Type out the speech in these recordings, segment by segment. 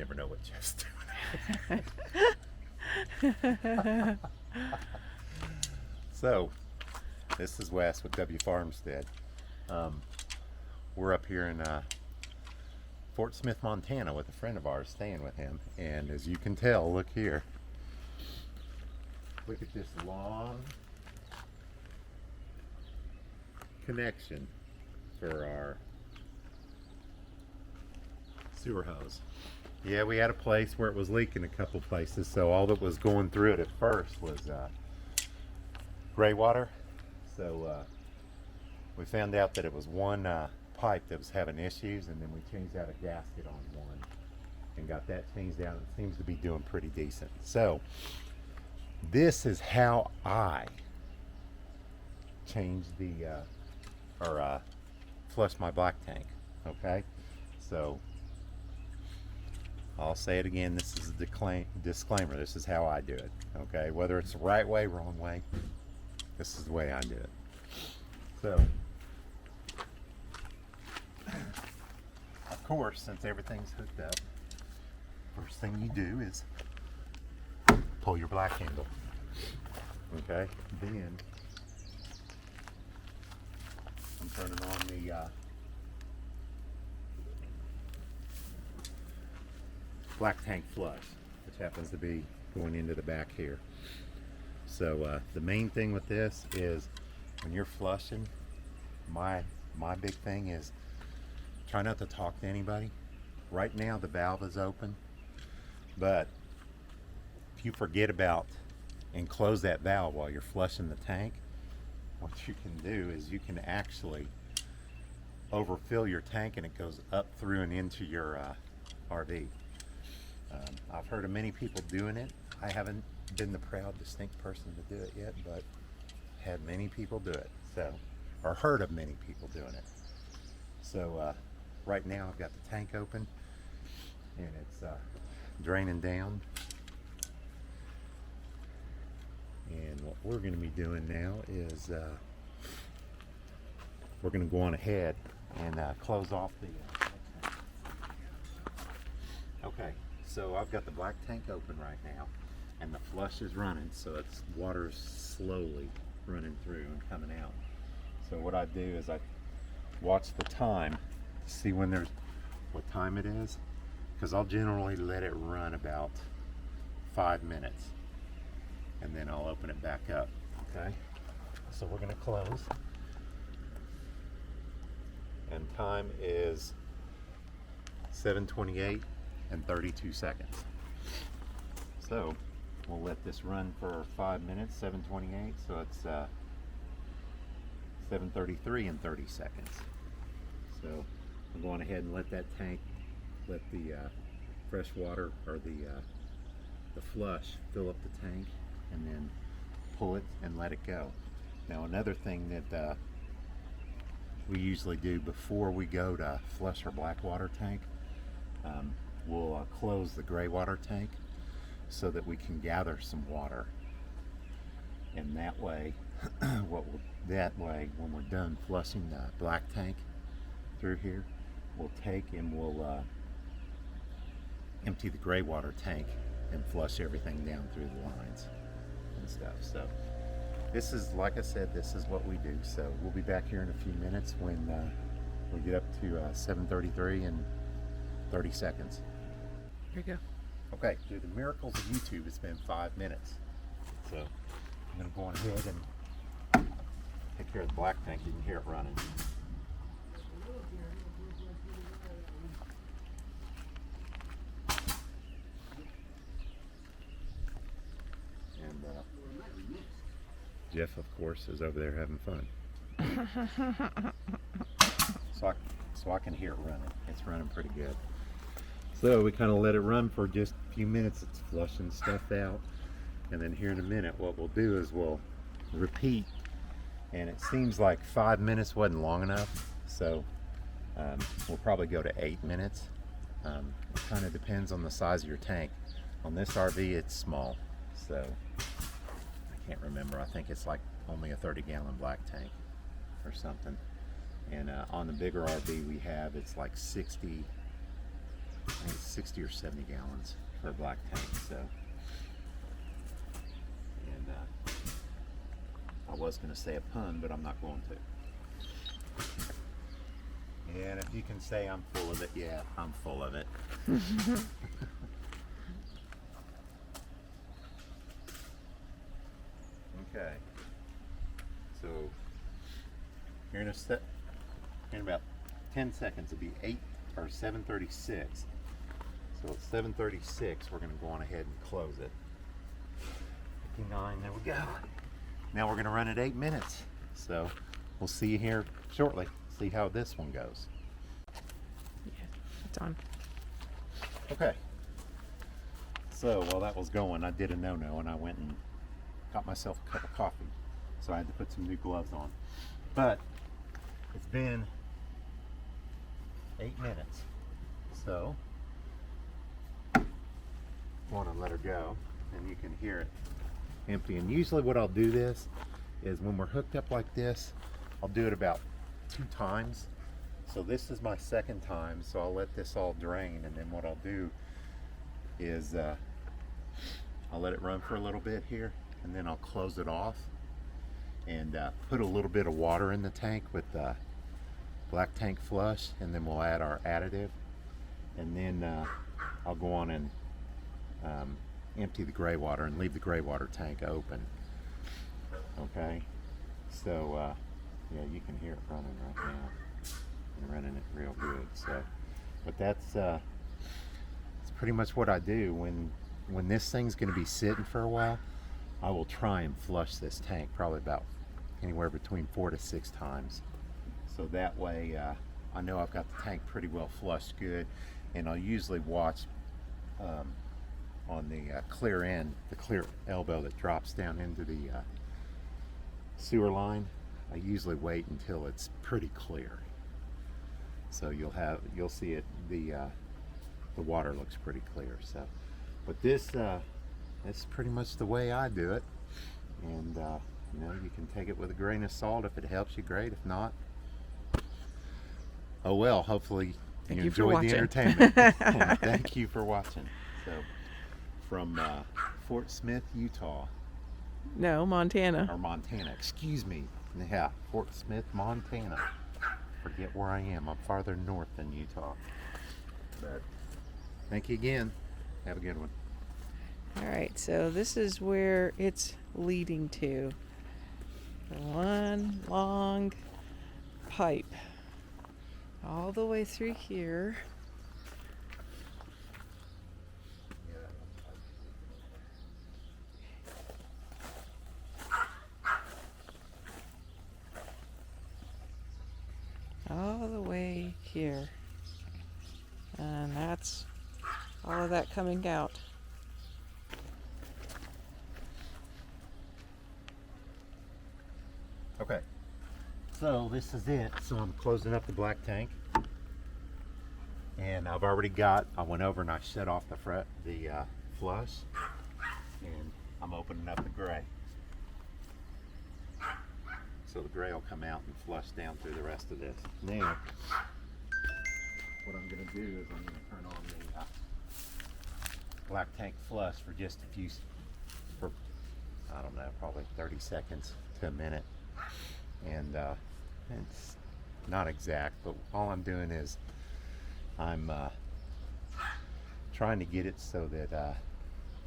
never know what Jeff's doing. So, this is Wes with W Farmstead. We're up here in Fort Smith, Montana with a friend of ours, staying with him. And as you can tell, look here. Look at this long connection for our sewer hose. Yeah, we had a place where it was leaking a couple places, so all that was going through it at first was gray water. So we found out that it was one pipe that was having issues, and then we changed out a gasket on one and got that changed out. It seems to be doing pretty decent. So this is how I change the flush my black tank. Okay, so I'll say it again, this is a disclaimer. This is how I do it. Okay, whether it's the right way, wrong way, this is the way I do it. So of course, since everything's hooked up, first thing you do is pull your black handle. Okay, then I'm turning on the black tank flush, which happens to be going into the back here. So the main thing with this is when you're flushing, my big thing is try not to talk to anybody. Right now the valve is open, but if you forget about and close that valve while you're flushing the tank, what you can do is you can actually overfill your tank and it goes up through and into your RV. I've heard of many people doing it. I haven't been the proud, distinct person to do it yet, but had many people do it. So, or heard of many people doing it. So right now I've got the tank open and it's draining down. And what we're going to be doing now is we're going to go on ahead and close off the okay, so I've got the black tank open right now and the flush is running, so it's water's slowly running through and coming out. So what I do is I watch the time to see when there's what time it is, because I'll generally let it run about 5 minutes and then I'll open it back up. Okay, so we're going to close and time is 7:28 and 32 seconds. So we'll let this run for 5 minutes, 7:28, so it's 7:33 and 30 seconds. So I'm going ahead and let that tank, let the fresh water or the flush fill up the tank, and then pull it and let it go. Now another thing that we usually do before we go to flush our black water tank, we'll close the gray water tank so that we can gather some water, and that way when we're done flushing the black tank through here, we'll take and we'll empty the gray water tank and flush everything down through the lines and stuff. So this is, like I said, this is what we do. So we'll be back here in a few minutes when we get up to 7:33 and 30 seconds. Here you go. Okay, through the miracles of YouTube, it's been 5 minutes. So I'm going to go on ahead and take care of the black tank. You can hear it running. And Jeff, of course, is over there having fun. So I can hear it running. It's running pretty good. So we kind of let it run for just a few minutes. It's flushing stuff out. And then here in a minute, what we'll do is we'll repeat. And it seems like 5 minutes wasn't long enough. So we'll probably go to 8 minutes. It kind of depends on the size of your tank. On this RV, it's small. So I can't remember. I think it's like only a 30-gallon black tank or something. And on the bigger RV we have, it's like 60 I think it's 60 or 70 gallons for a black tank. So, and I was going to say a pun, but I'm not going to. And if you can say I'm full of it, yeah, I'm full of it. Okay. So here in about 10 seconds, it'll be 7:36. So at 7:36, we're going to go on ahead and close it. 59. There we go. Now we're going to run at 8 minutes. So we'll see you here shortly. See how this one goes. Yeah, it's on. Okay. So while that was going, I did a no-no and I went and got myself a cup of coffee. So I had to put some new gloves on. But it's been 8 minutes. So I want to let her go and you can hear it empty. And usually what I'll do this is when we're hooked up like this, I'll do it about 2 times. So this is my second time, so I'll let this all drain, and then what I'll do is I'll let it run for a little bit here, and then I'll close it off and put a little bit of water in the tank with black tank flush, and then we'll add our additive, and then I'll go on and empty the gray water and leave the gray water tank open. Okay, so yeah, you can hear it running right now. I'm running it real good. So, but that's pretty much what I do when this thing's going to be sitting for a while. I will try and flush this tank probably about anywhere between 4 to 6 times. So that way I know I've got the tank pretty well flushed good, and I'll usually watch on the clear end, the clear elbow that drops down into the sewer line. I usually wait until it's pretty clear. So you'll see it, the water looks pretty clear. So, but this that's pretty much the way I do it. And you know, you can take it with a grain of salt. If it helps you, great. If not, oh well. Hopefully you enjoyed the entertainment. And thank you for watching. So from Fort Smith, Utah. No, Montana. Or Montana, excuse me. Yeah, Fort Smith, Montana. Forget where I am. I'm farther north than Utah. But thank you again. Have a good one. All right, so this is where it's leading to. One long pipe all the way through here. All the way here, and that's all of that coming out. Okay, so this is it. So I'm closing up the black tank, and I went over and I shut off the flush, and I'm opening up the gray. So the gray will come out and flush down through the rest of this. Now, what I'm going to do is I'm going to turn on the black tank flush for just a few, I don't know, probably 30 seconds to a minute. And it's not exact, but all I'm doing is I'm trying to get it so that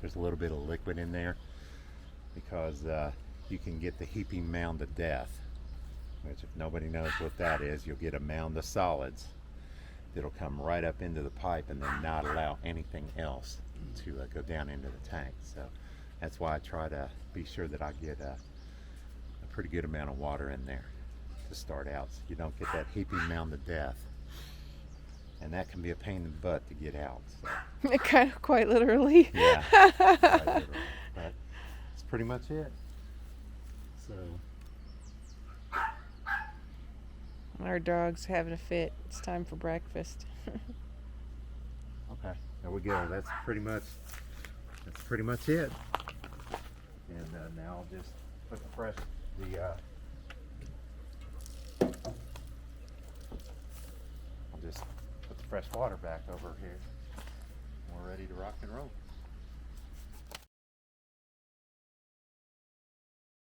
there's a little bit of liquid in there, because you can get the heaping mound of death, which if nobody knows what that is, you'll get a mound of solids that'll come right up into the pipe and then not allow anything else to go down into the tank. So that's why I try to be sure that I get a pretty good amount of water in there to start out, so you don't get that heaping mound of death, and that can be a pain in the butt to get out. So. Kind of, quite literally. Yeah, quite literally. But that's pretty much it. So our dog's having a fit. It's time for breakfast. okay, there we go. That's pretty much it. And now I'll just put I'll just put the fresh water back over here. we're ready to rock and roll.